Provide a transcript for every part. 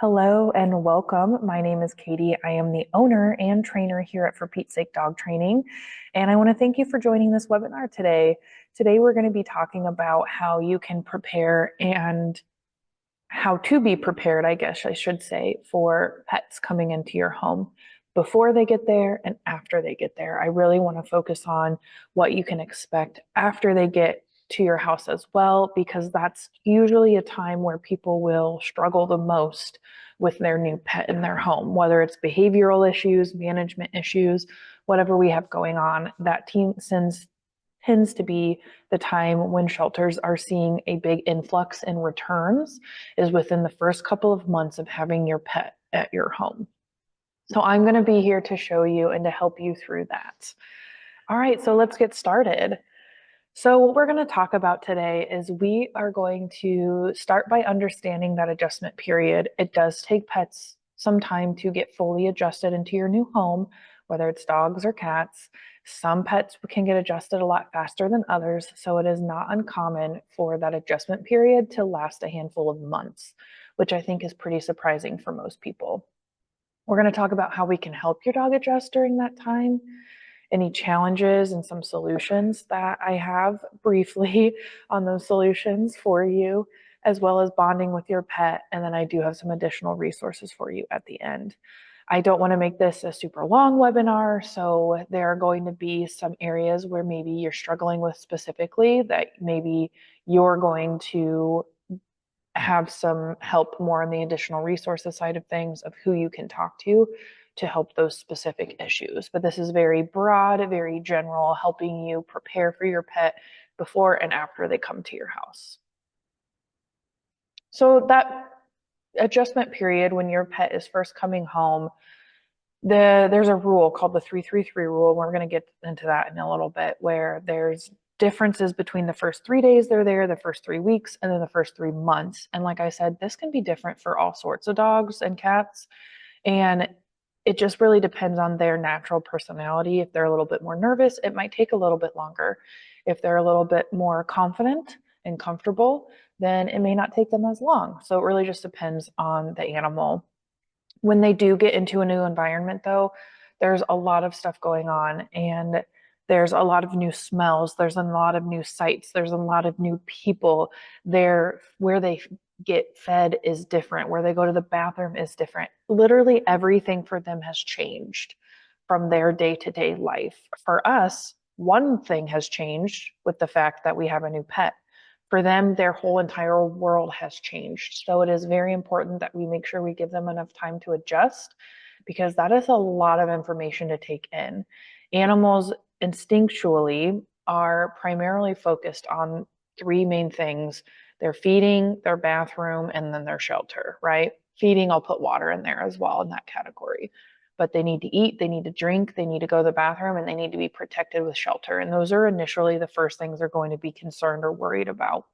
Hello and welcome. My name is Katie. I am the owner and trainer here at For Pete's Sake Dog Training. And I want to thank you for joining this webinar today. Today, we're going to be talking about how you can prepare and how to be prepared, I guess I should say, for pets coming into your home before they get there and after they get there. I really want to focus on what you can expect after they get to your house as well, because that's usually a time where people will struggle the most with their new pet in their home, whether it's behavioral issues, management issues, whatever we have going on. That team tends to be the time when shelters are seeing a big influx in returns is within the first couple of months of having your pet at your home. So I'm going to be here to show you and to help you through that. All right, so let's get started. So what we're going to talk about today is we are going to start by understanding that adjustment period. It does take pets some time to get fully adjusted into your new home, whether it's dogs or cats. Some pets can get adjusted a lot faster than others, so it is not uncommon for that adjustment period to last a handful of months, which I think is pretty surprising for most people. We're going to talk about how we can help your dog adjust during that time, any challenges and some solutions that I have briefly on those solutions for you, as well as bonding with your pet. And then I do have some additional resources for you at the end. I don't want to make this a super long webinar, so there are going to be some areas where maybe you're struggling with specifically that maybe you're going to have some help more on the additional resources side of things of who you can talk to help those specific issues. But this is very broad, very general, helping you prepare for your pet before and after they come to your house. So that adjustment period when your pet is first coming home, there's a rule called the 333 rule. We're going to get into that in a little bit, where there's differences between the first 3 days they're there, the first 3 weeks, and then the first 3 months. And like I said, this can be different for all sorts of dogs and cats. And it just really depends on their natural personality. If they're a little bit more nervous, it might take a little bit longer. If they're a little bit more confident and comfortable, then it may not take them as long. So it really just depends on the animal. When they do get into a new environment, though, there's a lot of stuff going on, and there's a lot of new smells, there's a lot of new sights, there's a lot of new people there. Where they get fed is different, where they go to the bathroom is different. Literally everything for them has changed from their day-to-day life. For us, one thing has changed with the fact that we have a new pet. For them, their whole entire world has changed. So it is very important that we make sure we give them enough time to adjust, because that is a lot of information to take in. Animals instinctually are primarily focused on 3 main things: their feeding, their bathroom, and then their shelter, right? Feeding, I'll put water in there as well in that category. But they need to eat, they need to drink, they need to go to the bathroom, and they need to be protected with shelter. And those are initially the first things they're going to be concerned or worried about.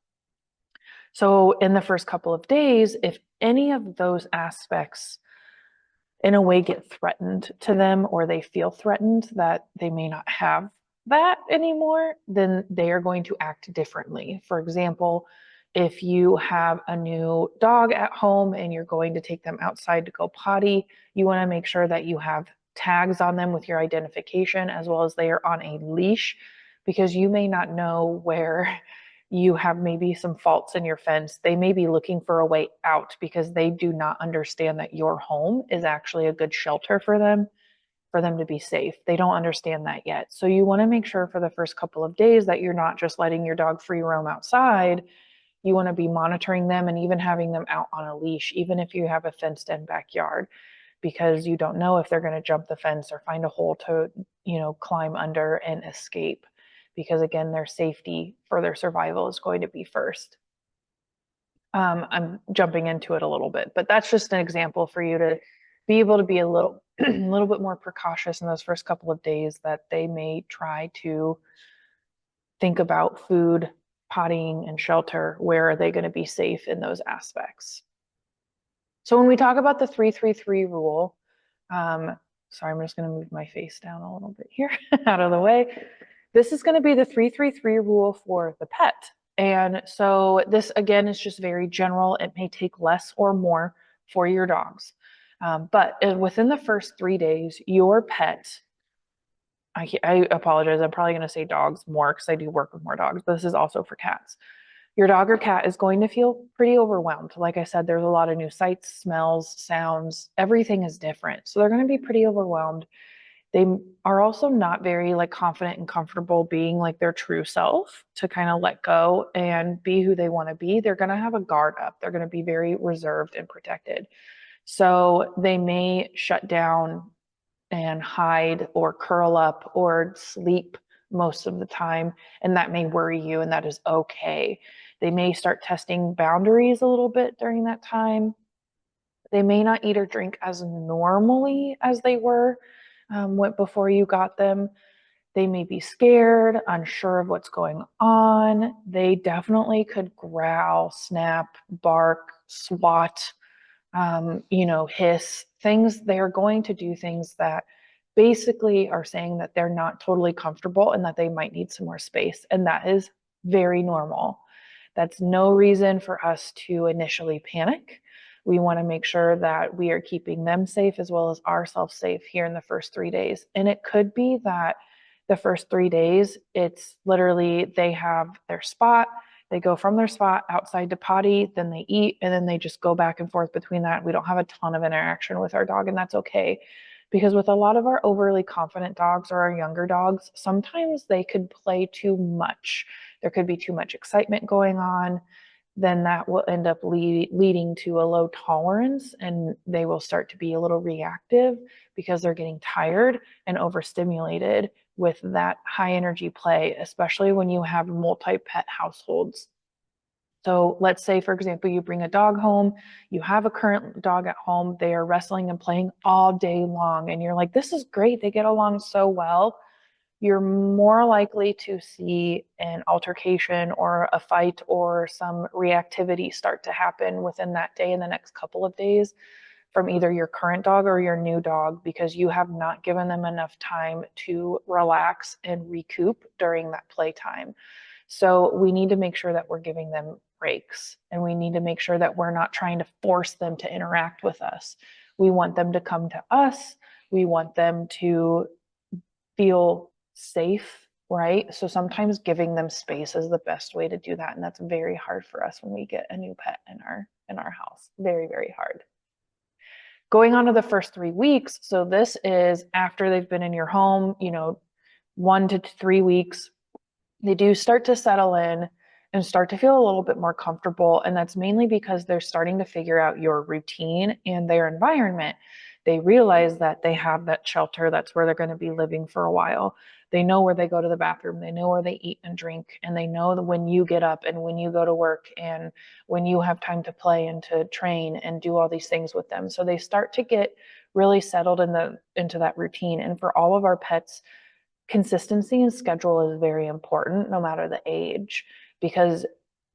So in the first couple of days, if any of those aspects in a way get threatened to them, or they feel threatened that they may not have that anymore, then they are going to act differently. For example, if you have a new dog at home and you're going to take them outside to go potty, you want to make sure that you have tags on them with your identification, as well as they are on a leash, because you may not know where you have maybe some faults in your fence. They may be looking for a way out because they do not understand that your home is actually a good shelter for them to be safe. They don't understand that yet. So you want to make sure for the first couple of days that you're not just letting your dog free roam outside. You want to be monitoring them and even having them out on a leash, even if you have a fenced-in backyard, because you don't know if they're going to jump the fence or find a hole to, climb under and escape. Because again, their safety for their survival is going to be first. I'm jumping into it a little bit, but that's just an example for you to be able to be a little bit more precautious in those first couple of days, that they may try to think about food, pottying, and shelter. Where are they going to be safe in those aspects? So when we talk about the 333 rule, sorry, I'm just going to move my face down a little bit here out of the way. This is going to be the 333 rule for the pet. And so this, again, is just very general. It may take less or more for your dogs. But within the first 3 days, your pet, I apologize, I'm probably going to say dogs more because I do work with more dogs, but this is also for cats. Your dog or cat is going to feel pretty overwhelmed. Like I said, there's a lot of new sights, smells, sounds, everything is different. So they're going to be pretty overwhelmed. They are also not very like confident and comfortable being like their true self to kind of let go and be who they want to be. They're going to have a guard up. They're going to be very reserved and protected. So they may shut down and hide or curl up or sleep most of the time, and that may worry you, and that is okay. They may start testing boundaries a little bit during that time. They may not eat or drink as normally as they were before you got them. They may be scared, unsure of what's going on. They definitely could growl, snap, bark, swat, hiss things. They are going to do things that basically are saying that they're not totally comfortable and that they might need some more space. And that is very normal. That's no reason for us to initially panic. We want to make sure that we are keeping them safe as well as ourselves safe here in the first 3 days. And it could be that the first 3 days, it's literally they have their spot, they go from their spot outside to potty, then they eat, and then they just go back and forth between that. We don't have a ton of interaction with our dog, and that's okay. Because with a lot of our overly confident dogs or our younger dogs, sometimes they could play too much. There could be too much excitement going on. Then that will end up leading to a low tolerance, and they will start to be a little reactive because they're getting tired and overstimulated with that high energy play, especially when you have multi-pet households. So let's say, for example, you bring a dog home, you have a current dog at home, they are wrestling and playing all day long, and you're like, this is great, they get along so well. You're more likely to see an altercation or a fight or some reactivity start to happen within that day in the next couple of days from either your current dog or your new dog because you have not given them enough time to relax and recoup during that playtime. So we need to make sure that we're giving them breaks, and we need to make sure that we're not trying to force them to interact with us. We want them to come to us. We want them to feel safe, right? So sometimes giving them space is the best way to do that, and that's very hard for us when we get a new pet in our house. Very, very hard. Going on to the first 3 weeks, so this is after they've been in your home, 1 to 3 weeks. They do start to settle in and start to feel a little bit more comfortable. And that's mainly because they're starting to figure out your routine and their environment. They realize that they have that shelter. That's where they're going to be living for a while. They know where they go to the bathroom. They know where they eat and drink. And they know that when you get up and when you go to work and when you have time to play and to train and do all these things with them. So they start to get really settled into that routine. And for all of our pets, consistency and schedule is very important no matter the age, because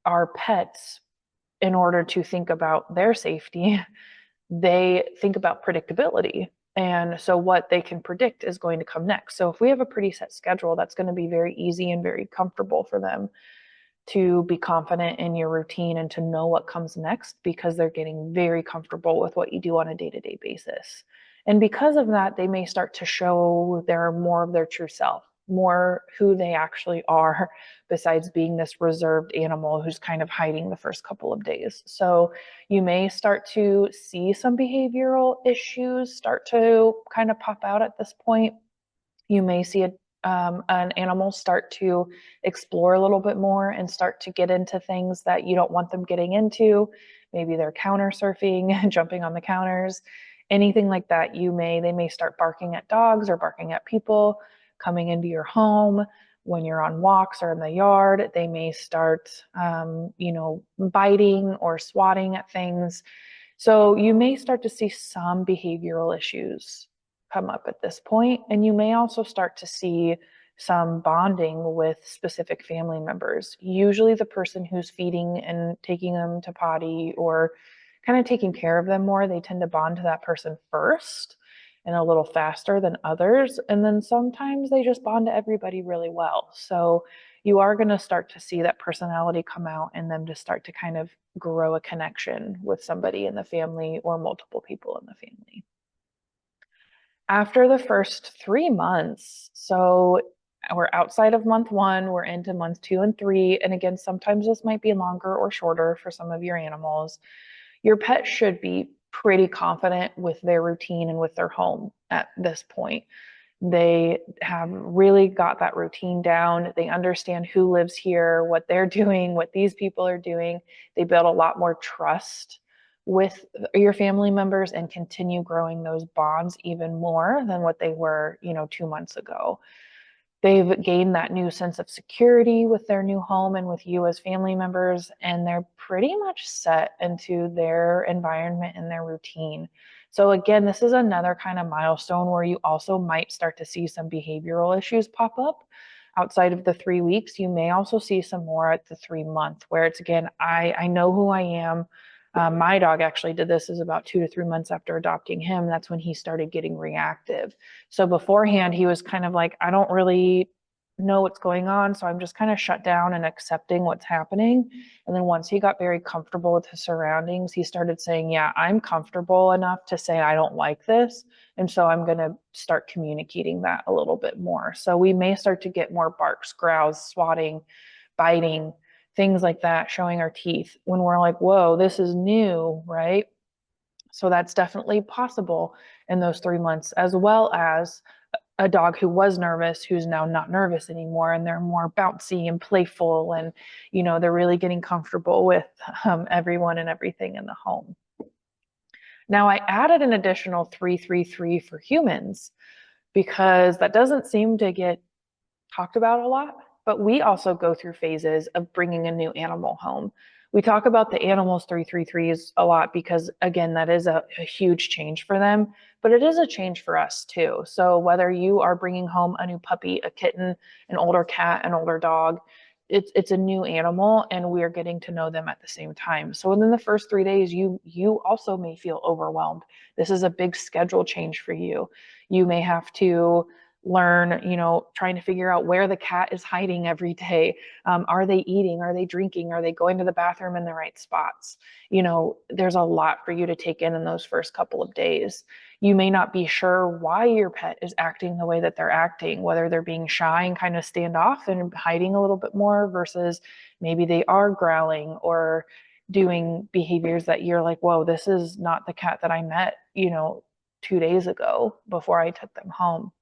our pets, in order to think about their safety, they think about predictability. And so what they can predict is going to come next. So if we have a pretty set schedule, that's going to be very easy and very comfortable for them to be confident in your routine and to know what comes next because they're getting very comfortable with what you do on a day-to-day basis. And because of that, they may start to show their more of their true self, more who they actually are, besides being this reserved animal who's kind of hiding the first couple of days. So you may start to see some behavioral issues start to kind of pop out at this point. You may see an animal start to explore a little bit more and start to get into things that you don't want them getting into. Maybe they're counter surfing, jumping on the counters, anything like that. They may start barking at dogs or barking at people coming into your home when you're on walks or in the yard. They may start, biting or swatting at things. So you may start to see some behavioral issues come up at this point, and you may also start to see some bonding with specific family members. Usually the person who's feeding and taking them to potty or kind of taking care of them more, they tend to bond to that person first and a little faster than others. And then sometimes they just bond to everybody really well. So you are going to start to see that personality come out and them to start to kind of grow a connection with somebody in the family or multiple people in the family. After the first 3 months, so we're outside of month one, we're into month 2 and 3. And again, sometimes this might be longer or shorter for some of your animals. Your pet should be pretty confident with their routine and with their home at this point. They have really got that routine down. They understand who lives here, what they're doing, what these people are doing. They build a lot more trust with your family members and continue growing those bonds even more than what they were, 2 months ago. They've gained that new sense of security with their new home and with you as family members, and they're pretty much set into their environment and their routine. So, again, this is another kind of milestone where you also might start to see some behavioral issues pop up. Outside of the 3 weeks, you may also see some more at the 3 month, where it's again, I know who I am. My dog actually did this is about 2 to 3 months after adopting him. That's when he started getting reactive. So beforehand, he was kind of like, I don't really know what's going on. So I'm just kind of shut down and accepting what's happening. And then once he got very comfortable with his surroundings, he started saying, yeah, I'm comfortable enough to say I don't like this. And so I'm going to start communicating that a little bit more. So we may start to get more barks, growls, swatting, biting, things like that, showing our teeth when we're like, whoa, this is new, right? So that's definitely possible in those 3 months, as well as a dog who was nervous, who's now not nervous anymore, and they're more bouncy and playful, and they're really getting comfortable with everyone and everything in the home. Now I added an additional 333 for humans because that doesn't seem to get talked about a lot, but we also go through phases of bringing a new animal home. We talk about the animals 333s a lot because, again, that is a huge change for them, but it is a change for us too. So whether you are bringing home a new puppy, a kitten, an older cat, an older dog, it's a new animal and we're getting to know them at the same time. So within the first 3 days, you also may feel overwhelmed. This is a big schedule change for you. You may have to learn, trying to figure out where the cat is hiding every day. Are they eating? Are they drinking? Are they going to the bathroom in the right spots? There's a lot for you to take in those first couple of days. You may not be sure why your pet is acting the way that they're acting, whether they're being shy and kind of stand off and hiding a little bit more versus maybe they are growling or doing behaviors that you're like, whoa, this is not the cat that I met, 2 days ago before I took them home.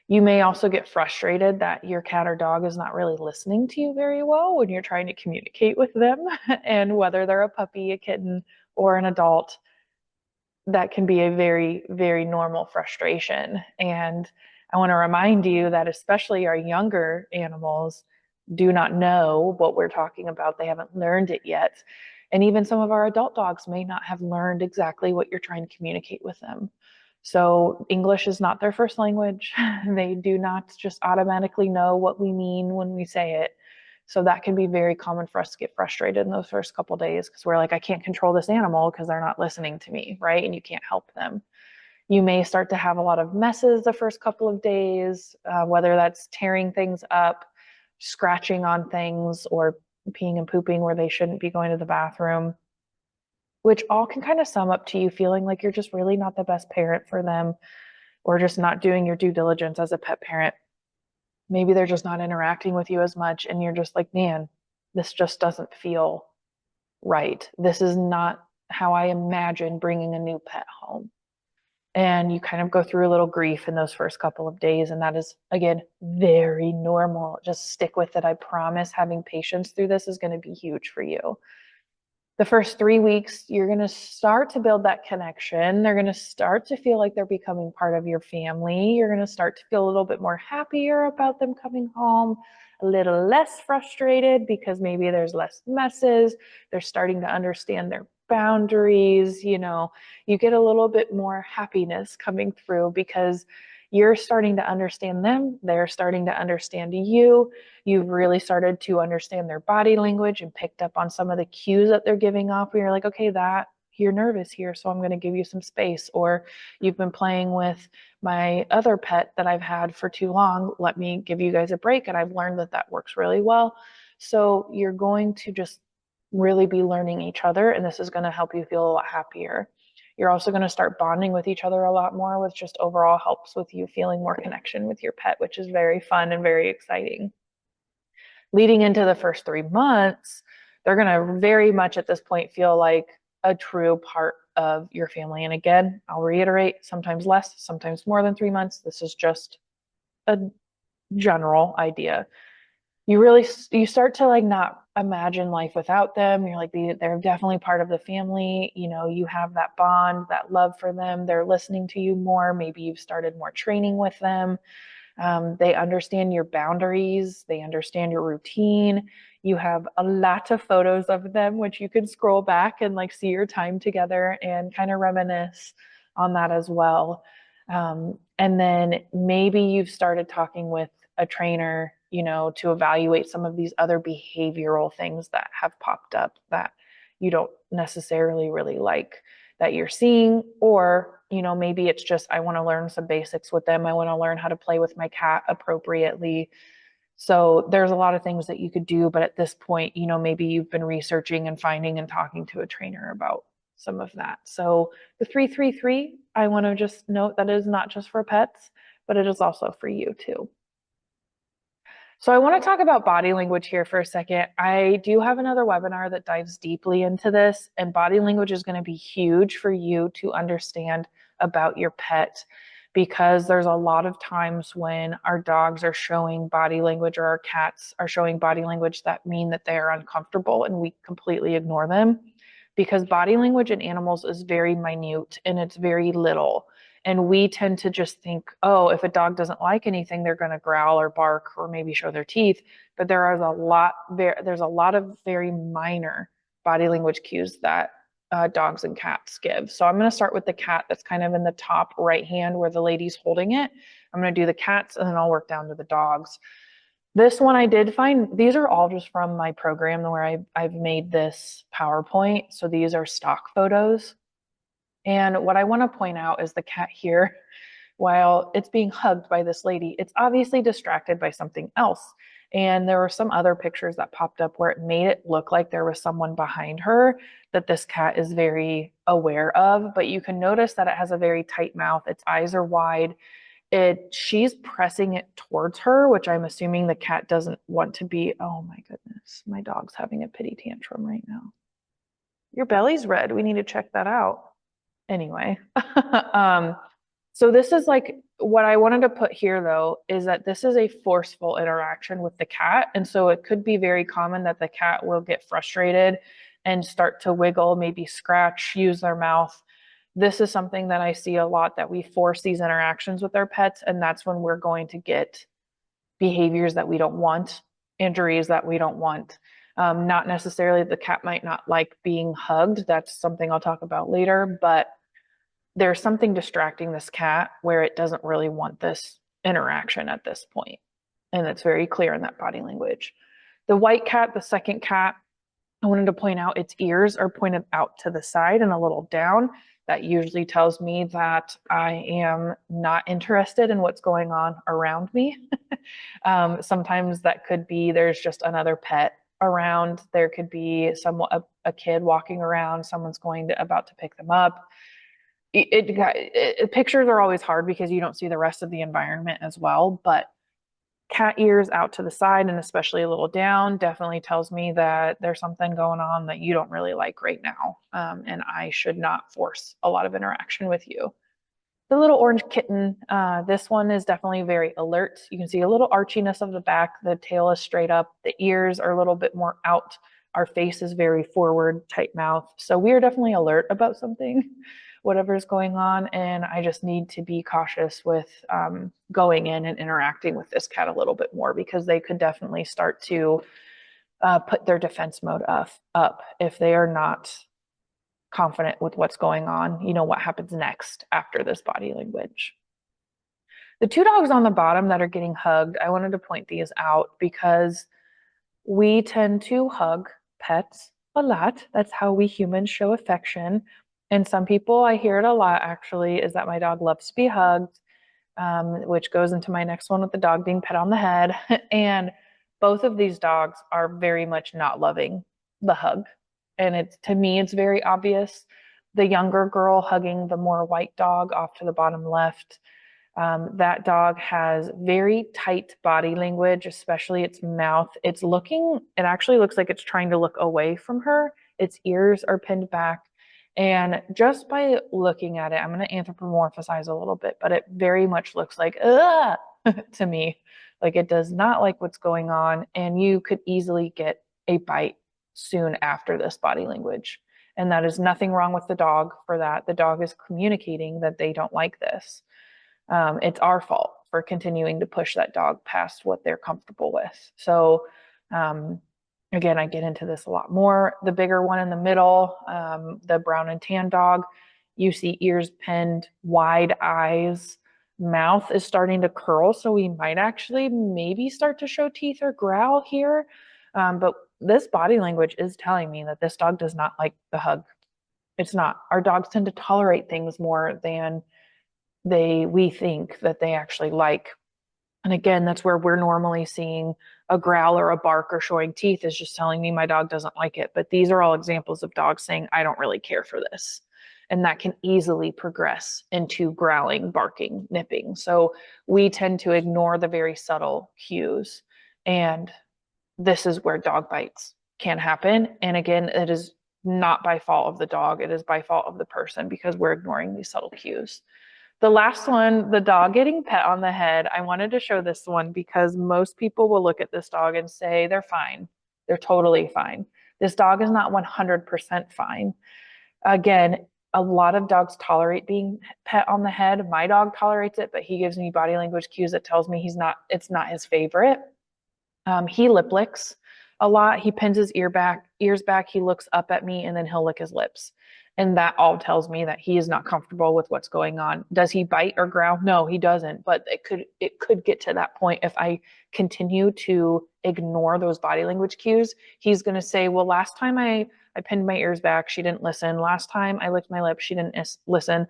You may also get frustrated that your cat or dog is not really listening to you very well when you're trying to communicate with them. And whether they're a puppy, a kitten, or an adult, that can be a very, very normal frustration. And I want to remind you that especially our younger animals do not know what we're talking about. They haven't learned it yet. And even some of our adult dogs may not have learned exactly what you're trying to communicate with them. So English is not their first language. They do not just automatically know what we mean when we say it. So that can be very common for us to get frustrated in those first couple days because we're like, I can't control this animal because they're not listening to me, right? And you can't help them. You may start to have a lot of messes the first couple of days, whether that's tearing things up, scratching on things, or peeing and pooping where they shouldn't be going to the bathroom, which all can kind of sum up to you feeling like you're just really not the best parent for them or just not doing your due diligence as a pet parent. Maybe they're just not interacting with you as much and you're just like, man, this just doesn't feel right. This is not how I imagine bringing a new pet home. And you kind of go through a little grief in those first couple of days. And that is, again, very normal. Just stick with it. I promise having patience through this is going to be huge for you. The first 3 weeks, you're going to start to build that connection. They're going to start to feel like they're becoming part of your family. You're going to start to feel a little bit more happier about them coming home, a little less frustrated because maybe there's less messes. They're starting to understand their boundaries. You get a little bit more happiness coming through because you're starting to understand them. They're starting to understand you. You've really started to understand their body language and picked up on some of the cues that they're giving off where you're like, okay, that you're nervous here, so I'm going to give you some space. Or you've been playing with my other pet that I've had for too long. Let me give you guys a break. And I've learned that that works really well. So you're going to just really be learning each other, and this is going to help you feel a lot happier. You're also going to start bonding with each other a lot more, which just overall helps with you feeling more connection with your pet, which is very fun and very exciting. Leading into the first 3 months, they're going to very much at this point feel like a true part of your family. And again, I'll reiterate, sometimes less, sometimes more than 3 months. This is just a general idea. You start to like not imagine life without them. You're like, they're definitely part of the family. You know, you have that bond, that love for them. They're listening to you more. Maybe you've started more training with them. They understand your boundaries, they understand your routine. You have a lot of photos of them, which you can scroll back and like see your time together and kind of reminisce on that as well. And then maybe you've started talking with a trainer, you know, to evaluate some of these other behavioral things that have popped up that you don't necessarily really like that you're seeing. Or, you know, maybe it's just, I want to learn some basics with them. I want to learn how to play with my cat appropriately. So there's a lot of things that you could do. But at this point, you know, maybe you've been researching and finding and talking to a trainer about some of that. So the 333, I want to just note that is not just for pets, but it is also for you too. So I want to talk about body language here for a second. I do have another webinar that dives deeply into this, and body language is going to be huge for you to understand about your pet, because there's a lot of times when our dogs are showing body language or our cats are showing body language that mean that they are uncomfortable, and we completely ignore them because body language in animals is very minute and it's very little. And we tend to just think, oh, if a dog doesn't like anything, they're going to growl or bark or maybe show their teeth. But there's a lot of very minor body language cues that dogs and cats give. So I'm going to start with the cat that's kind of in the top right hand where the lady's holding it. I'm going to do the cats and then I'll work down to the dogs. This one I did find, these are all just from my program where I've made this PowerPoint. So these are stock photos. And what I want to point out is the cat here, while it's being hugged by this lady, it's obviously distracted by something else. And there were some other pictures that popped up where it made it look like there was someone behind her that this cat is very aware of. But you can notice that it has a very tight mouth. Its eyes are wide. She's pressing it towards her, which I'm assuming the cat doesn't want to be. Oh my goodness, my dog's having a pity tantrum right now. Your belly's red. We need to check that out. Anyway, so this is like what I wanted to put here though, is that this is a forceful interaction with the cat. And so it could be very common that the cat will get frustrated and start to wiggle, maybe scratch, use their mouth. This is something that I see a lot, that we force these interactions with our pets. And that's when we're going to get behaviors that we don't want, injuries that we don't want. Not necessarily, the cat might not like being hugged. That's something I'll talk about later, but there's something distracting this cat where it doesn't really want this interaction at this point. And it's very clear in that body language. The white cat, the second cat, I wanted to point out its ears are pointed out to the side and a little down. That usually tells me that I am not interested in what's going on around me. Sometimes that could be there's just another pet around. There could be a kid walking around. Someone's about to pick them up. Pictures are always hard because you don't see the rest of the environment as well. But cat ears out to the side and especially a little down definitely tells me that there's something going on that you don't really like right now. And I should not force a lot of interaction with you. The little orange kitten, this one is definitely very alert. You can see a little archiness of the back. The tail is straight up. The ears are a little bit more out. Our face is very forward, tight mouth. So we are definitely alert about something, whatever's going on. And I just need to be cautious with going in and interacting with this cat a little bit more, because they could definitely start to put their defense mode up if they are not confident with what's going on, you know, what happens next after this body language. The two dogs on the bottom that are getting hugged, I wanted to point these out because we tend to hug pets a lot. That's how we humans show affection. And some people, I hear it a lot actually, is that my dog loves to be hugged, which goes into my next one with the dog being pet on the head. And both of these dogs are very much not loving the hug. And it's, to me, it's very obvious. The younger girl hugging the more white dog off to the bottom left. That dog has very tight body language, especially its mouth. It actually looks like it's trying to look away from her. Its ears are pinned back. And just by looking at it, I'm going to anthropomorphize a little bit, but it very much looks like, ugh, to me. Like it does not like what's going on. And you could easily get a bite soon after this body language. And that is nothing wrong with the dog for that. The dog is communicating that they don't like this. It's our fault for continuing to push that dog past what they're comfortable with. So, again, I get into this a lot more. The bigger one in the middle, the brown and tan dog, you see ears pinned, wide eyes, mouth is starting to curl. So we might actually maybe start to show teeth or growl here. But this body language is telling me that this dog does not like the hug. It's not. Our dogs tend to tolerate things more than we think that they actually like. And again, that's where we're normally seeing a growl or a bark or showing teeth is just telling me my dog doesn't like it. But these are all examples of dogs saying, I don't really care for this. And that can easily progress into growling, barking, nipping. So we tend to ignore the very subtle cues. And this is where dog bites can happen. And again, it is not by fault of the dog, it is by fault of the person because we're ignoring these subtle cues. The last one, the dog getting pet on the head, I wanted to show this one because most people will look at this dog and say they're fine. They're totally fine. This dog is not 100% fine. Again, a lot of dogs tolerate being pet on the head. My dog tolerates it, but he gives me body language cues that tells me it's not his favorite. He lip licks a lot. He pins his ears back. He looks up at me and then he'll lick his lips. And that all tells me that he is not comfortable with what's going on. Does he bite or growl? No, he doesn't. But it could get to that point if I continue to ignore those body language cues. He's going to say, well, last time I pinned my ears back, she didn't listen. Last time I licked my lips, she didn't listen.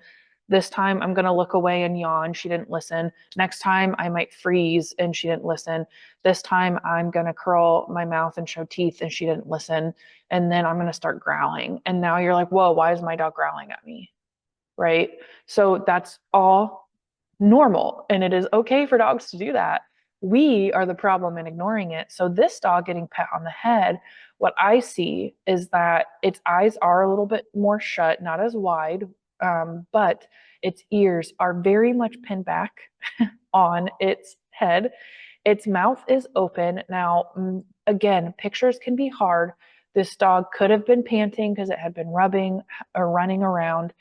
This time I'm going to look away and yawn. She didn't listen. Next time I might freeze and she didn't listen. This time I'm going to curl my mouth and show teeth and she didn't listen. And then I'm going to start growling. And now you're like, whoa, why is my dog growling at me? Right? So that's all normal. And it is okay for dogs to do that. We are the problem in ignoring it. So this dog getting pet on the head, what I see is that its eyes are a little bit more shut, not as wide, but its ears are very much pinned back on its head. Its mouth is open. Now, again, pictures can be hard. This dog could have been panting because it had been rubbing or running around.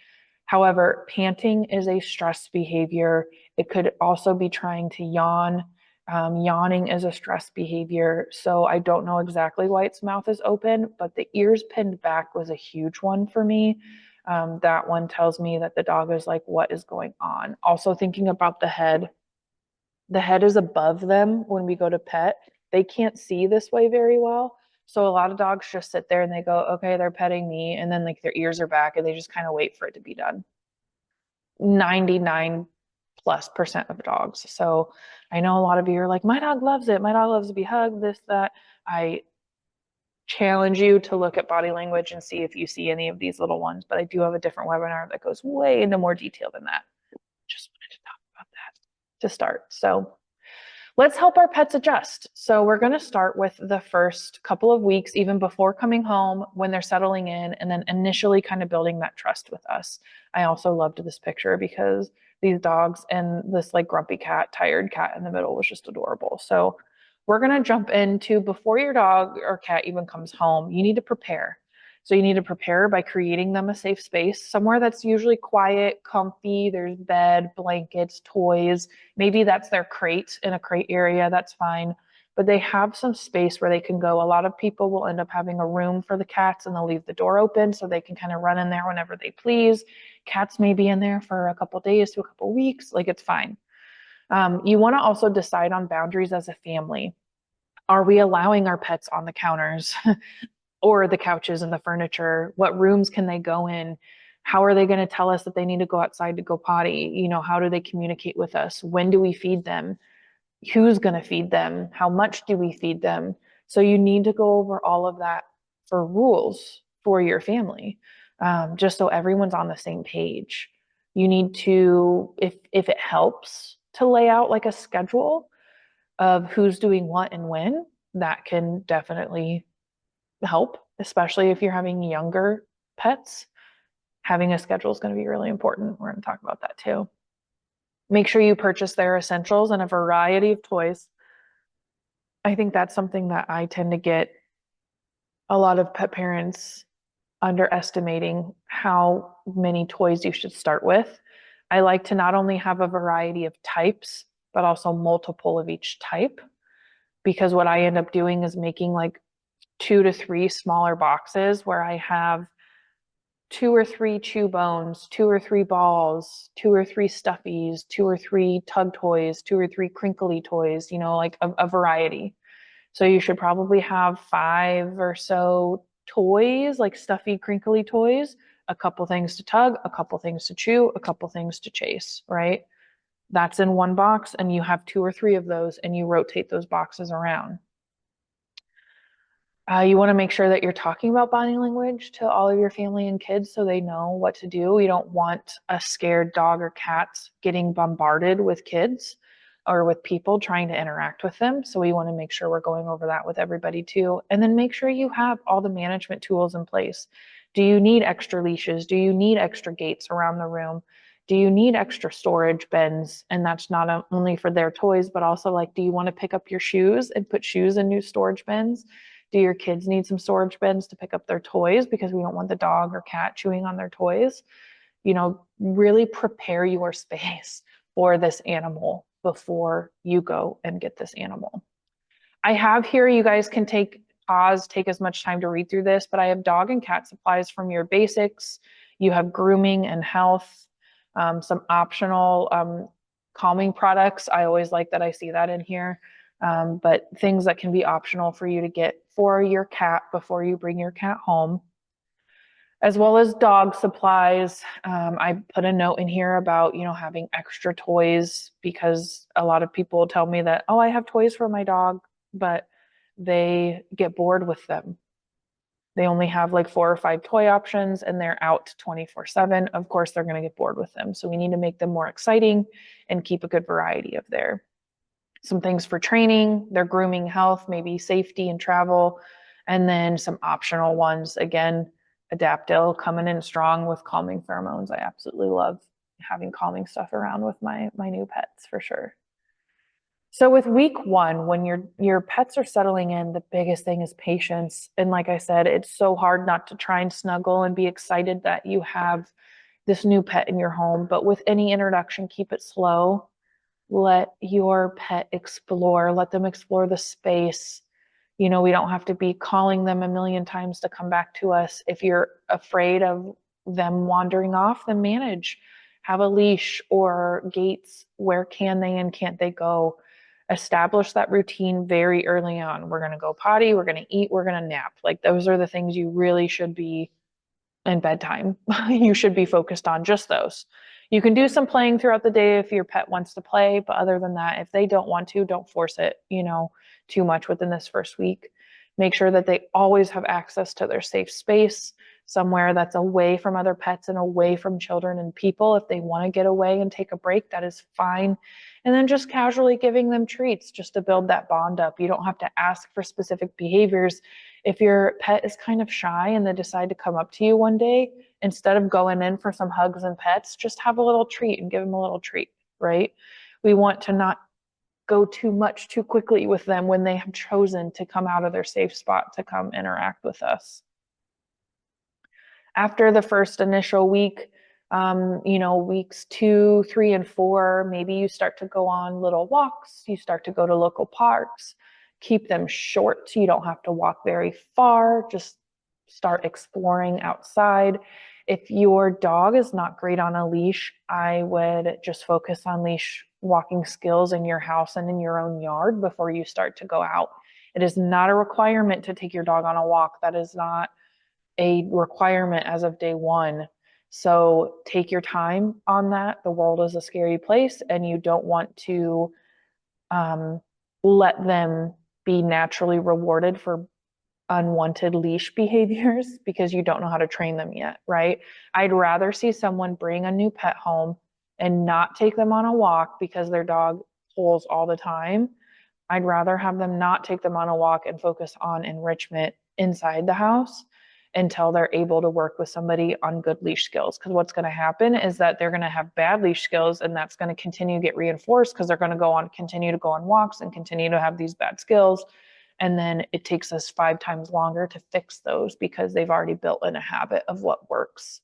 However, panting is a stress behavior. It could also be trying to yawn. Yawning is a stress behavior. So I don't know exactly why its mouth is open, but the ears pinned back was a huge one for me. That one tells me that the dog is like, what is going on? Also, thinking about the head is above them when we go to pet. They can't see this way very well. So a lot of dogs just sit there and they go, okay, they're petting me. And then like their ears are back and they just kind of wait for it to be done. 99+% of dogs. So I know a lot of you are like, my dog loves it. My dog loves to be hugged, this, that. I challenge you to look at body language and see if you see any of these little ones. But I do have a different webinar that goes way into more detail than that. Just wanted to talk about that to start. So let's help our pets adjust. So we're going to start with the first couple of weeks, even before coming home, when they're settling in, and then initially kind of building that trust with us. I also loved this picture because these dogs and this like grumpy cat, tired cat in the middle was just adorable. So we're going to jump into before your dog or cat even comes home, you need to prepare. So you need to prepare by creating them a safe space, somewhere that's usually quiet, comfy. There's bed, blankets, toys. Maybe that's their crate in a crate area. That's fine. But they have some space where they can go. A lot of people will end up having a room for the cats and they'll leave the door open so they can kind of run in there whenever they please. Cats may be in there for a couple days to a couple weeks. Like it's fine. You want to also decide on boundaries as a family. Are we allowing our pets on the counters or the couches and the furniture? What rooms can they go in? How are they going to tell us that they need to go outside to go potty? You know, how do they communicate with us? When do we feed them? Who's going to feed them? How much do we feed them? So you need to go over all of that for rules for your family, just so everyone's on the same page. You need to, if it helps, to lay out like a schedule of who's doing what and when. That can definitely help, especially if you're having younger pets. Having a schedule is going to be really important. We're going to talk about that too. Make sure you purchase their essentials and a variety of toys. I think that's something that I tend to get a lot of pet parents underestimating how many toys you should start with. I like to not only have a variety of types, but also multiple of each type, because what I end up doing is making like 2 to 3 smaller boxes where I have 2 or 3 chew bones, 2 or 3 balls, 2 or 3 stuffies, 2 or 3 tug toys, 2 or 3 crinkly toys, you know, like a variety. So you should probably have 5 or so toys, like stuffy, crinkly toys, a couple things to tug, a couple things to chew, a couple things to chase, right? That's in one box, and you have 2 or 3 of those, and you rotate those boxes around. You want to make sure that you're talking about body language to all of your family and kids so they know what to do. You don't want a scared dog or cat getting bombarded with kids or with people trying to interact with them. So we want to make sure we're going over that with everybody too. And then make sure you have all the management tools in place. Do you need extra leashes? Do you need extra gates around the room? Do you need extra storage bins? And that's not only for their toys, but also like, do you want to pick up your shoes and put shoes in new storage bins? Do your kids need some storage bins to pick up their toys because we don't want the dog or cat chewing on their toys? You know, really prepare your space for this animal before you go and get this animal. I have here, you guys can take as much time to read through this, but I have dog and cat supplies from your basics. You have grooming and health, some optional calming products. I always like that I see that in here. But things that can be optional for you to get for your cat before you bring your cat home, as well as dog supplies. I put a note in here about, you know, having extra toys, because a lot of people tell me that, oh, I have toys for my dog, but they get bored with them. They only have like 4 or 5 toy options and they're out 24/7. Of course, they're going to get bored with them. So we need to make them more exciting and keep a good variety of there. Some things for training, their grooming, health, maybe safety and travel, and then some optional ones. Again, Adaptil coming in strong with calming pheromones. I absolutely love having calming stuff around with my new pets for sure. So with week 1, when your pets are settling in, the biggest thing is patience. And like I said, it's so hard not to try and snuggle and be excited that you have this new pet in your home. But with any introduction, keep it slow. Let your pet explore, let them explore the space. You know, we don't have to be calling them a million times to come back to us. If you're afraid of them wandering off, then manage. Have a leash or gates. Where can they and can't they go? Establish that routine very early on. We're going to go potty, we're going to eat, we're going to nap. Like those are the things you really should be in bedtime. You should be focused on just those. You can do some playing throughout the day if your pet wants to play, but other than that, if they don't want to, don't force it, you know, too much within this first week. Make sure that they always have access to their safe space, somewhere that's away from other pets and away from children and people. If they want to get away and take a break, that is fine. And then just casually giving them treats just to build that bond up. You don't have to ask for specific behaviors. If your pet is kind of shy and they decide to come up to you one day, instead of going in for some hugs and pets, just have a little treat and give them a little treat, right? We want to not go too much too quickly with them when they have chosen to come out of their safe spot to come interact with us. After the first initial week, you know, weeks 2, 3, and 4, maybe you start to go on little walks, you start to go to local parks. Keep them short so you don't have to walk very far. Just start exploring outside. If your dog is not great on a leash, I would just focus on leash walking skills in your house and in your own yard before you start to go out. It is not a requirement to take your dog on a walk. That is not a requirement as of day 1. So take your time on that. The world is a scary place, and you don't want to um, let them be naturally rewarded for unwanted leash behaviors because you don't know how to train them yet, right? I'd rather see someone bring a new pet home and not take them on a walk because their dog pulls all the time. I'd rather have them not take them on a walk and focus on enrichment inside the house until they're able to work with somebody on good leash skills. Because what's going to happen is that they're going to have bad leash skills, and that's going to continue to get reinforced because they're going to continue to go on walks and continue to have these bad skills. And then it takes us 5 times longer to fix those because they've already built in a habit of what works.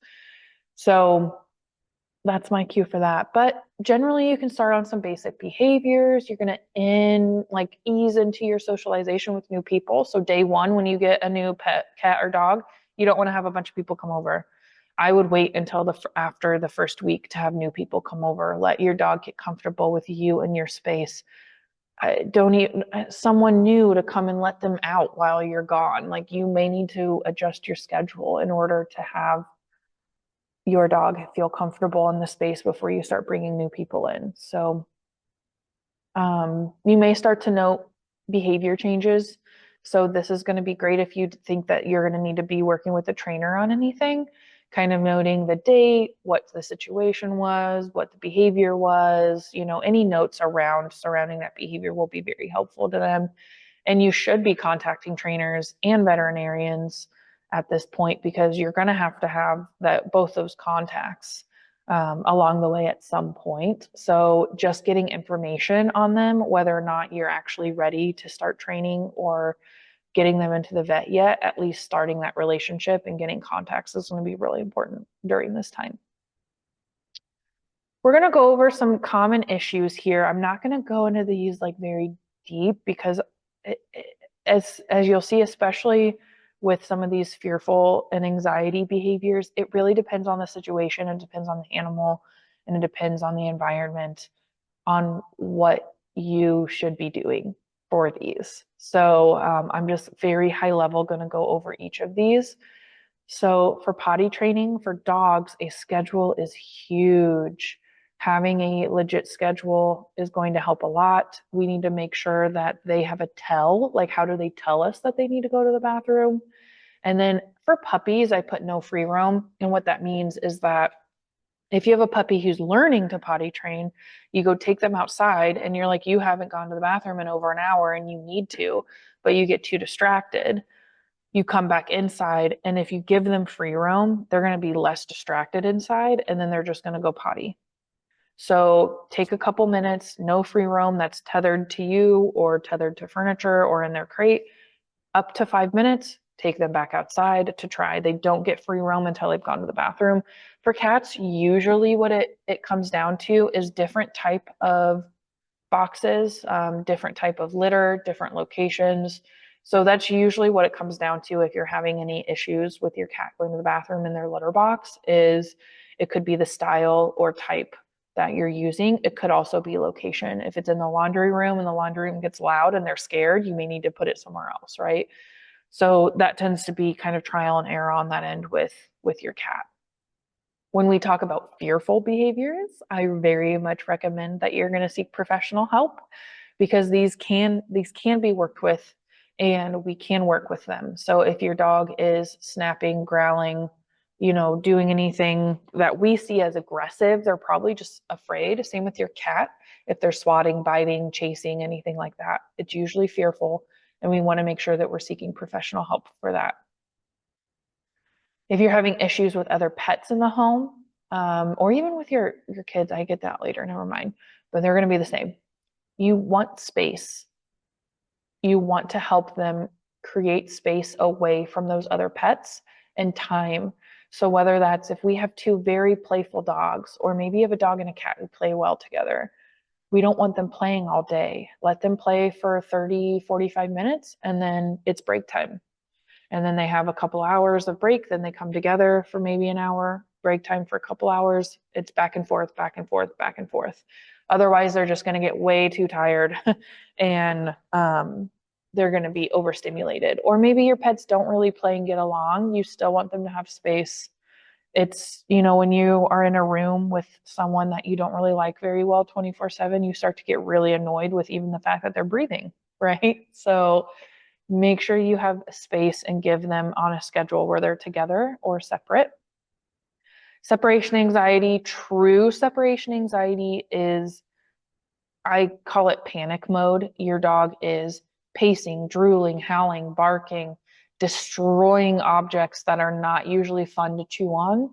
So that's my cue for that. But generally, you can start on some basic behaviors. You're going to ease into your socialization with new people. So day one, when you get a new pet, cat or dog, you don't want to have a bunch of people come over. I would wait until after the first week to have new people come over. Let your dog get comfortable with you and your space. Don't even someone new to come and let them out while you're gone. Like, you may need to adjust your schedule in order to have your dog feel comfortable in the space before you start bringing new people in. So you may start to note behavior changes. So this is going to be great if you think that you're going to need to be working with a trainer on anything, kind of noting the date, what the situation was, what the behavior was, any notes surrounding that behavior will be very helpful to them. And you should be contacting trainers and veterinarians at this point because you're going to have both those contacts along the way at some point. So just getting information on them, whether or not you're actually ready to start training or getting them into the vet yet, at least starting that relationship and getting contacts is going to be really important during this time. We're going to go over some common issues here. I'm not going to go into these very deep because as you'll see, especially with some of these fearful and anxiety behaviors, it really depends on the situation, and depends on the animal, and it depends on the environment on what you should be doing for these. So I'm just very high level going to go over each of these. So for potty training for dogs, a schedule is huge. Having a legit schedule is going to help a lot. We need to make sure that they have a tell, like how do they tell us that they need to go to the bathroom? And then for puppies, I put no free roam. And what that means is that if you have a puppy who's learning to potty train, you go take them outside and you're like, you haven't gone to the bathroom in over an hour and you need to, but you get too distracted. You come back inside, and if you give them free roam, they're going to be less distracted inside, and then they're just going to go potty. So take a couple minutes, no free roam that's tethered to you or tethered to furniture or in their crate, up to 5 minutes, take them back outside to try. They don't get free roam until they've gone to the bathroom. For cats, usually what it comes down to is different type of boxes, different type of litter, different locations. So that's usually what it comes down to if you're having any issues with your cat going to the bathroom in their litter box. Is it could be the style or type that you're using. It could also be location. If it's in the laundry room and the laundry room gets loud and they're scared, you may need to put it somewhere else, right? So that tends to be kind of trial and error on that end with your cat. When we talk about fearful behaviors, I very much recommend that you're going to seek professional help because these can be worked with, and we can work with them. So if your dog is snapping, growling, doing anything that we see as aggressive, they're probably just afraid. Same with your cat. If they're swatting, biting, chasing, anything like that, it's usually fearful, and we want to make sure that we're seeking professional help for that. If you're having issues with other pets in the home, or even with your kids, I get that later, never mind, but they're going to be the same. You want space. You want to help them create space away from those other pets and time. So whether that's if we have two very playful dogs, or maybe you have a dog and a cat who play well together, we don't want them playing all day. Let them play for 30, 45 minutes, and then it's break time. And then they have a couple hours of break. Then they come together for maybe an hour, break time for a couple hours. It's back and forth, back and forth, back and forth. Otherwise, they're just going to get way too tired and they're going to be overstimulated. Or maybe your pets don't really play and get along. You still want them to have space It's, when you are in a room with someone that you don't really like very well 24/7, you start to get really annoyed with even the fact that they're breathing, right? So make sure you have space and give them on a schedule where they're together or separate. Separation anxiety, true separation anxiety is, I call it panic mode. Your dog is pacing, drooling, howling, barking, destroying objects that are not usually fun to chew on.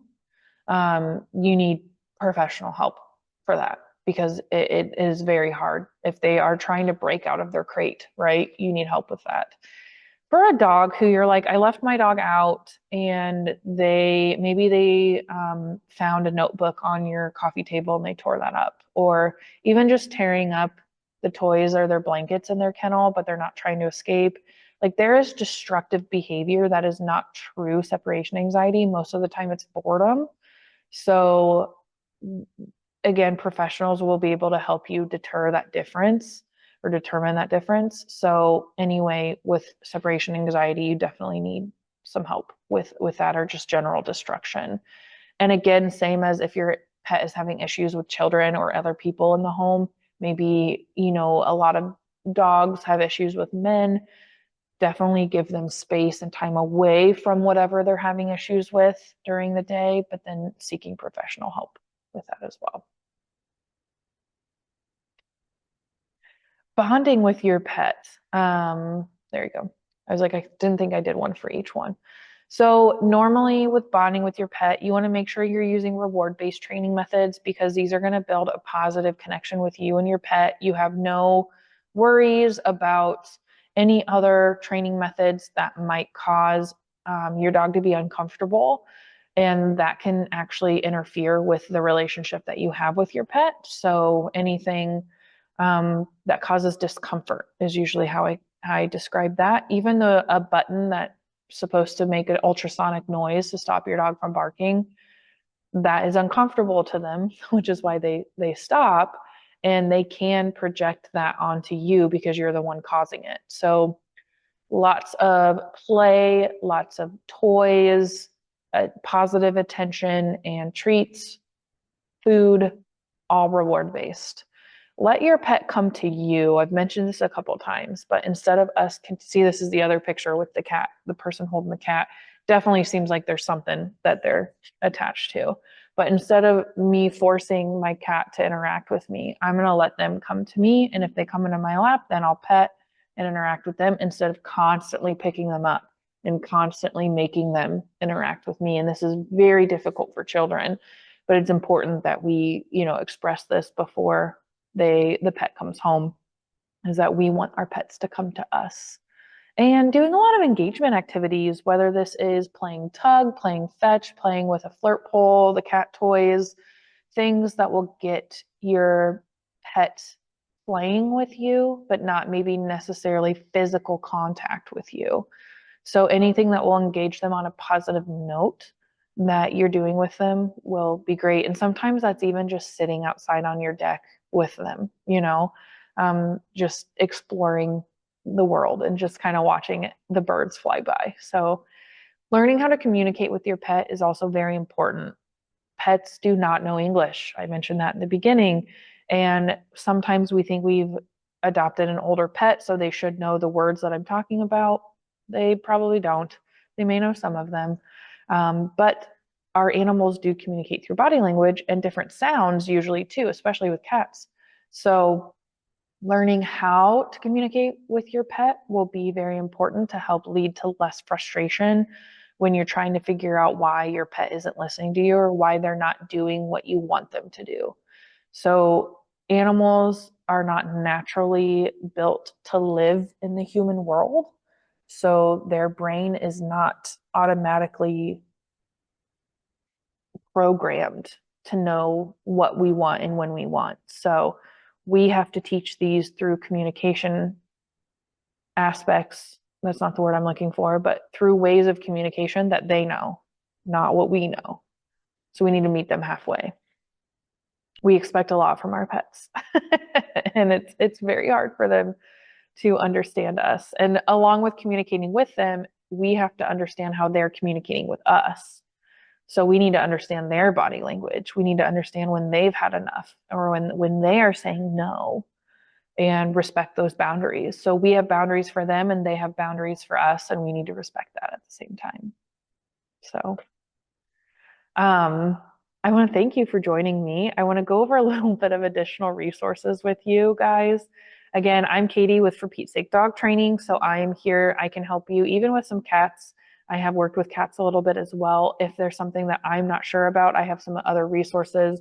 You need professional help for that because it is very hard. If they are trying to break out of their crate, right? You need help with that. For a dog who you're like, I left my dog out and they found a notebook on your coffee table and they tore that up, or even just tearing up the toys or their blankets in their kennel, but they're not trying to escape. Like there is destructive behavior that is not true separation anxiety. Most of the time it's boredom. So again, professionals will be able to help you deter that difference or determine that difference. So anyway, with separation anxiety, you definitely need some help with that or just general destruction. And again, same as if your pet is having issues with children or other people in the home, maybe, a lot of dogs have issues with men. Definitely give them space and time away from whatever they're having issues with during the day, but then seeking professional help with that as well. Bonding with your pet. There you go. I was like, I didn't think I did one for each one. So normally with bonding with your pet, you want to make sure you're using reward-based training methods because these are going to build a positive connection with you and your pet. You have no worries about any other training methods that might cause your dog to be uncomfortable. And that can actually interfere with the relationship that you have with your pet. So anything that causes discomfort is usually how I describe that. Even a button that's supposed to make an ultrasonic noise to stop your dog from barking, that is uncomfortable to them, which is why they stop. And they can project that onto you because you're the one causing it. So lots of play, lots of toys, positive attention and treats, food, all reward based. Let your pet come to you. I've mentioned this a couple of times, but instead of us can see, this is the other picture with the cat, the person holding the cat. Definitely seems like there's something that they're attached to. But instead of me forcing my cat to interact with me, I'm going to let them come to me. And if they come into my lap, then I'll pet and interact with them instead of constantly picking them up and constantly making them interact with me. And this is very difficult for children, but it's important that we, express this before the pet comes home, is that we want our pets to come to us. And doing a lot of engagement activities, whether this is playing tug, playing fetch, playing with a flirt pole, the cat toys, things that will get your pet playing with you, but not maybe necessarily physical contact with you. So anything that will engage them on a positive note that you're doing with them will be great. And sometimes that's even just sitting outside on your deck with them, just exploring the world and just kind of watching the birds fly by. So learning how to communicate with your pet is also very important. Pets do not know English. I mentioned that in the beginning. And sometimes we think we've adopted an older pet, so they should know the words that I'm talking about. They probably don't. They may know some of them. But our animals do communicate through body language and different sounds, usually too, especially with cats. So learning how to communicate with your pet will be very important to help lead to less frustration when you're trying to figure out why your pet isn't listening to you or why they're not doing what you want them to do. So animals are not naturally built to live in the human world. So their brain is not automatically programmed to know what we want and when we want. So we have to teach these through communication aspects. That's not the word I'm looking for, but through ways of communication that they know, not what we know. So we need to meet them halfway. We expect a lot from our pets and it's very hard for them to understand us. And along with communicating with them, we have to understand how they're communicating with us. So we need to understand their body language. We need to understand when they've had enough or when they are saying no and respect those boundaries. So we have boundaries for them and they have boundaries for us, and we need to respect that at the same time. So um, I want to thank you for joining me. I want to go over a little bit of additional resources with you guys. Again, I'm Katie with For Pete's Sake Dog Training. So I am here. I can help you even with some cats. I have worked with cats a little bit as well. If there's something that I'm not sure about, I have some other resources,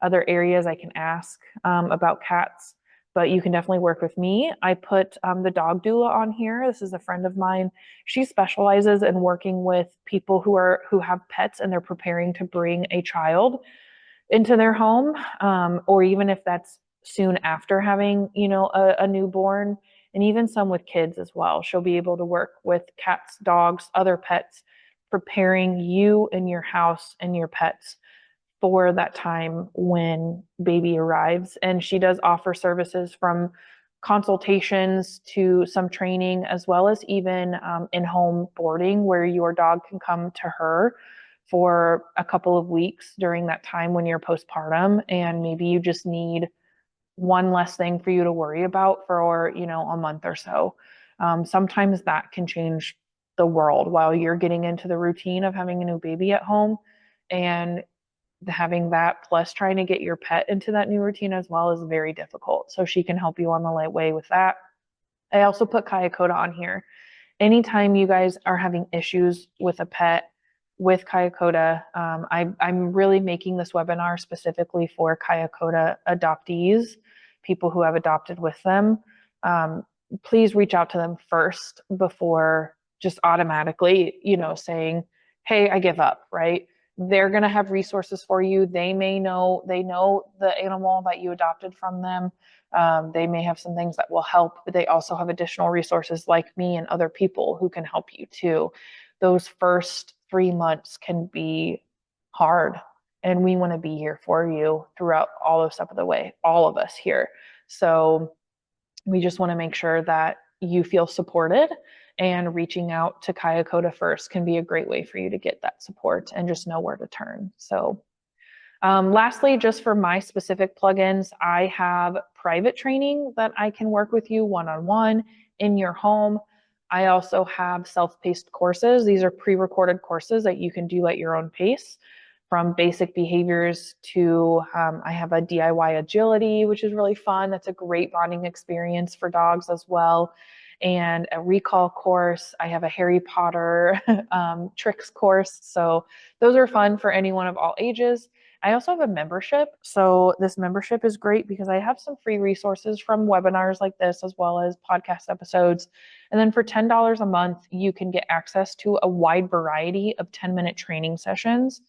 other areas I can ask about cats. But you can definitely work with me. I put the dog doula on here. This is a friend of mine. She specializes in working with people who have pets and they're preparing to bring a child into their home, or even if that's soon after having, a newborn, and even some with kids as well. She'll be able to work with cats, dogs, other pets, preparing you and your house and your pets for that time when baby arrives. And she does offer services from consultations to some training, as well as even in-home boarding where your dog can come to her for a couple of weeks during that time when you're postpartum, and maybe you just need one less thing for you to worry about for a month or so. Sometimes that can change the world while you're getting into the routine of having a new baby at home, and having that plus trying to get your pet into that new routine as well is very difficult. So she can help you on the light way with that. I also put Kayakota on here. Anytime you guys are having issues with a pet with Kayakota, I'm really making this webinar specifically for Kayakota adoptees, people who have adopted with them. Please reach out to them first before just automatically, saying, hey, I give up, right? They're going to have resources for you. They know the animal that you adopted from them. They may have some things that will help, but they also have additional resources like me and other people who can help you too. Those first 3 months can be hard, and we want to be here for you throughout all of step of the way, all of us here. So we just want to make sure that you feel supported, and reaching out to Kayakota first can be a great way for you to get that support and just know where to turn. So lastly, just for my specific plugins, I have private training that I can work with you one-on-one in your home. I also have self-paced courses. These are pre-recorded courses that you can do at your own pace, from basic behaviors to I have a DIY agility, which is really fun. That's a great bonding experience for dogs as well. And a recall course. I have a Harry Potter tricks course. So those are fun for anyone of all ages. I also have a membership. So this membership is great because I have some free resources from webinars like this, as well as podcast episodes. And then for $10 a month, you can get access to a wide variety of 10-minute training sessions.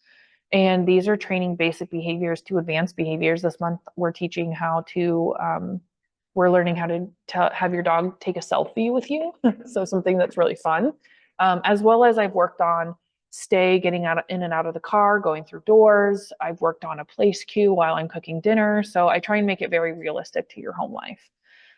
And these are training basic behaviors to advanced behaviors. This month, we're teaching how to, we're learning how to have your dog take a selfie with you. So something that's really fun. As well as I've worked on getting in and out of the car, going through doors. I've worked on a place cue while I'm cooking dinner. So I try and make it very realistic to your home life.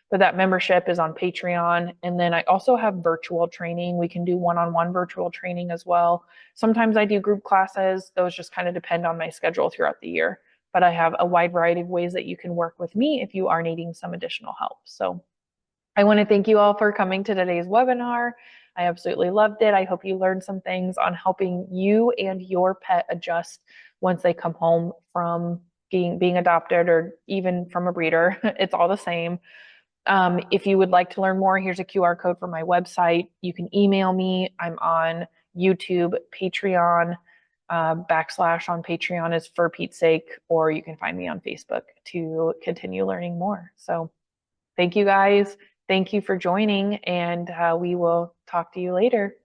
But that membership is on Patreon. And then I also have virtual training. We can do one-on-one virtual training as well. Sometimes I do group classes. Those just kind of depend on my schedule throughout the year. But I have a wide variety of ways that you can work with me if you are needing some additional help. So I want to thank you all for coming to today's webinar. I absolutely loved it. I hope you learned some things on helping you and your pet adjust once they come home from being adopted or even from a breeder. It's all the same. If you would like to learn more, here's a QR code for my website. You can email me. I'm on YouTube, Patreon, / on Patreon is For Pete's Sake, or you can find me on Facebook to continue learning more. So thank you guys. Thank you for joining, and we will talk to you later.